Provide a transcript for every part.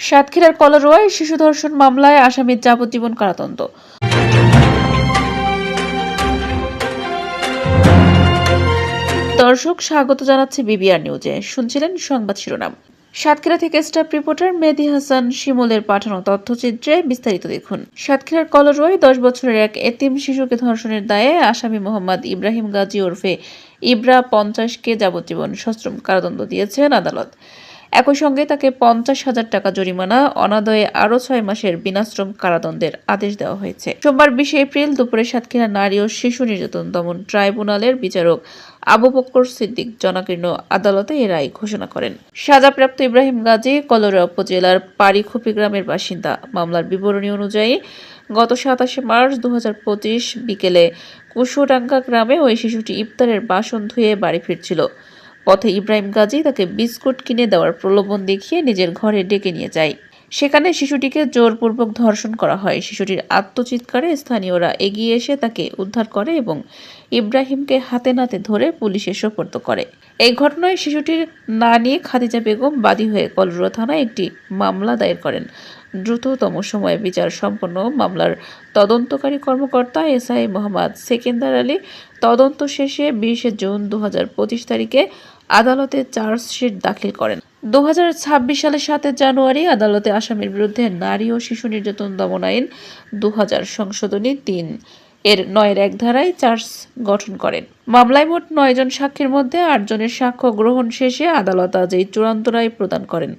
সাতক্ষীরার কলারোয়ায় শিশু ধর্ষণ মামলায় আসামির যাবজ্জীবন কারাদণ্ড। দর্শক, স্বাগত জানাচ্ছি বিবিআর নিউজে। শুনছিলেন সংবাদ শিরোনাম। সাতক্ষীরা থেকে স্টাফ রিপোর্টার মেহেদী হাসান শিমুলের পাঠানো তথ্যচিত্রে বিস্তারিত দেখুন। সাতক্ষীরার কলারোয়ায় 10 বছরের এক এতিম শিশুকে ধর্ষণের দায়ে আসামি মোহাম্মদ ইব্রাহিম গাজী ওরফে ইব্রা 50কে যাবজ্জীবন সশ্রম কারাদণ্ড দিয়েছেন আদালত। একই সঙ্গে তাকে 50,000 টাকা জরিমানা, অনাদায়ে আরও 6 মাসের বিনাশ্রম কারাদণ্ডের আদেশ দেওয়া হয়েছে। সোমবার 20 এপ্রিল দুপুরে সাতক্ষীরা নারী ও শিশু নির্যাতন দমন ট্রাইব্যুনালের বিচারক আবু বক্কর সিদ্দিক জনাকীর্ণ আদালতে এ রায় ঘোষণা করেন। সাজাপ্রাপ্ত ইব্রাহিম গাজী কলারোয়া উপজেলার পাড়িখুপি গ্রামের বাসিন্দা। মামলার বিবরণী অনুযায়ী গত 27 মার্চ 2025 বিকেলে কুশোডাঙ্গা গ্রামে ওই শিশুটি ইফতারের বাসন ধুয়ে বাড়ি ফিরছিল। পথে ইব্রাহিম গাজী তাকে বিস্কুট কিনে দেওয়ার প্রলোভন দেখিয়ে নিজের ঘরে ডেকে নিয়ে যায়। সেখানে শিশুটিকে জোরপূর্বক ধর্ষণ করা হয়। শিশুটির আত্মচিৎকারে স্থানীয়রা এগিয়ে এসে তাকে উদ্ধার করে এবং ইব্রাহিমকে হাতে নাতে ধরে পুলিশে সোপর্দ করে। এই ঘটনায় শিশুটির নানি খাদিজা বেগম বাদী হয়ে কলারোয়া থানায় একটি মামলা দায়ের করেন। দ্রুততম সময়ে বিচার সম্পন্ন মামলার তদন্তকারী কর্মকর্তা এসআই মোহাম্মদ সেকেন্দার আলী তদন্ত শেষে 20 জুন 2025 তারিখে আদালতে চার্জশিট দাখিল করেন। 2026 সালের 7 জানুয়ারি আদালতে আসামির বিরুদ্ধে নারী ও শিশু নির্যাতন দমন আইন 2000 সংশোধনী 3 এর 9-1 ধারায় চার্জ গঠন করেন। মামলায় মোট 9 জন সাক্ষীর মধ্যে 8 জনের সাক্ষ্য গ্রহণ শেষে আদালত আজ এই চূড়ান্ত রায় প্রদান করেন।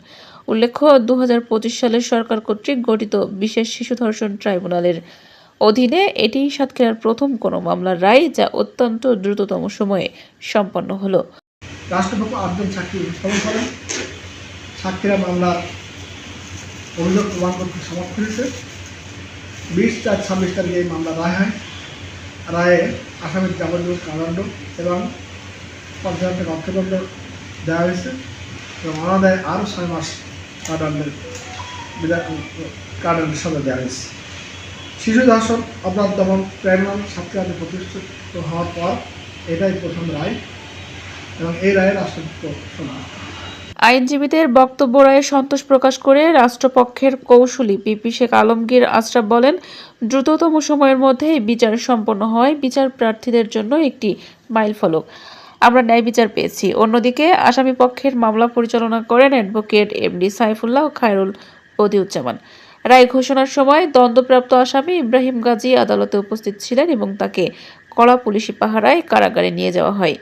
উল্লেখ্য, 2025 সালের সরকার কর্তৃক গঠিত বিশেষ শিশু ধর্ষণ ট্রাইব্যুনালের অধীনে এটি সাতক্ষীরার প্রথম কোনো মামলার রায়, যা অত্যন্ত দ্রুততম সময়ে সম্পন্ন হলো। রাষ্ট্রপক্ষ 8 জন সাক্ষী সমন করেন। সাক্ষীরা মামলার অভিযোগ প্রমাণ করতে সমর্থ হয়েছে। 20/4/26 তারিখে এই মামলা রায় হয়। রায়ে আসামির যাবজ্জীবন কারাদণ্ড এবং 50,000 টাকা অর্থদণ্ড দেওয়া হয়েছে এবং অনাদায়ে আরও 6 মাস কারাদণ্ডের সাজা দেওয়া হয়েছে। শিশু ধর্ষণ অপরাধ দমন ট্রাইব্যুনাল সাতক্ষীরাতে প্রতিষ্ঠিত হওয়ার পর এটাই প্রথম রায় এবং এই রায়ে রাষ্ট্রপক্ষ শোনা। আইনজীবীদের বক্তব্য রায়ে সন্তোষ প্রকাশ করে রাষ্ট্রপক্ষের কৌঁসুলি পিপি শেখ আলমগীর আশরাফ বলেন, দ্রুততম সময়ের মধ্যে বিচার সম্পন্ন হয় বিচার প্রার্থীদের জন্য একটি মাইলফলক। আমরা ন্যায় বিচার পেয়েছি। অন্যদিকে আসামি পক্ষের মামলা পরিচালনা করেন অ্যাডভোকেট এমডি সাইফুল্লাহ খায়রুল বদিউজ্জামান। রায় ঘোষণার সময় দণ্ডপ্রাপ্ত আসামি ইব্রাহিম গাজী আদালতে উপস্থিত ছিলেন এবং তাকে কড়া পুলিশি পাহারায় কারাগারে নিয়ে যাওয়া হয়।